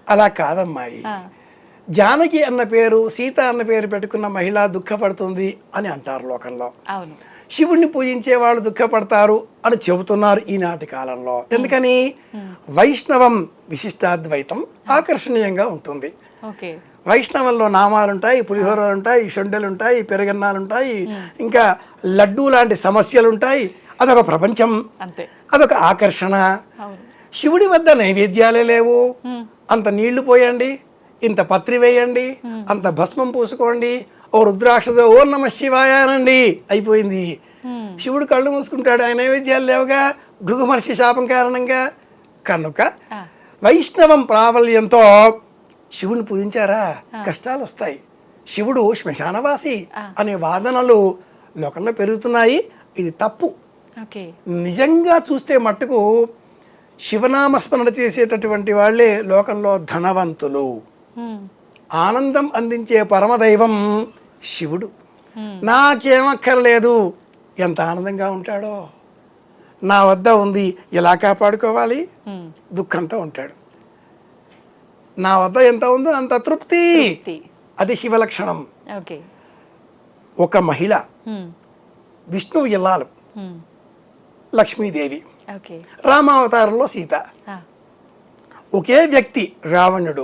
అలా కాదమ్మాయి. జానకి అన్న పేరు, సీత అన్న పేరు పెట్టుకున్న మహిళ దుఃఖపడుతుంది అని అంటారు లోకంలో. అవును. శివుణ్ణి పూజించే వాళ్ళు దుఃఖపడతారు అని చెబుతున్నారు ఈనాటి కాలంలో. ఎందుకని? వైష్ణవం విశిష్టాద్వైతం ఆకర్షణీయంగా ఉంటుంది. ఓకే. వైష్ణవంలో నామాలుంటాయి, పులిహోరలుంటాయి, షొండెలుంటాయి, పెరగన్నాలుంటాయి, ఇంకా లడ్డూ లాంటి సమస్యలుంటాయి. అదొక ప్రపంచం, అంతే. అదొక ఆకర్షణ. శివుడి వద్ద నైవేద్యాలే లేవు. అంత నీళ్లు పోయండి, ఇంత పత్రి వేయండి, అంత భస్మం పూసుకోండి, ఓ రుద్రాక్షతో ఓ నమ శివాయ అనండి, అయిపోయింది. శివుడు కళ్ళు మూసుకుంటాడు, ఆయన నైవేద్యాలు లేవుగా భృగు మహర్షి శాపం కారణంగా. కనుక వైష్ణవం ప్రాబల్యంతో శివుని పూజించారా కష్టాలు వస్తాయి. శివుడు శ్మశానవాసి అనే వాదనలు లోకంలో పెరుగుతున్నాయి. ఇది తప్పు. నిజంగా చూస్తే మట్టుకు శివనామస్మరణ చేసేటటువంటి వాళ్ళే లోకంలో ధనవంతులు. ఆనందం అందించే పరమదైవం శివుడు. నాకేమక్కర్లేదు, ఎంత ఆనందంగా ఉంటాడో. నా వద్ద ఉంది, ఎలా కాపాడుకోవాలి, దుఃఖంతో ఉంటాడు. నా వద్ద ఎంత ఉందో అంత తృప్తి, అది శివలక్షణం. ఒక మహిళ, విష్ణువు ఇల్లాలు లక్ష్మీదేవి, రామావతారంలో సీత. ఒకే వ్యక్తి రావణుడు.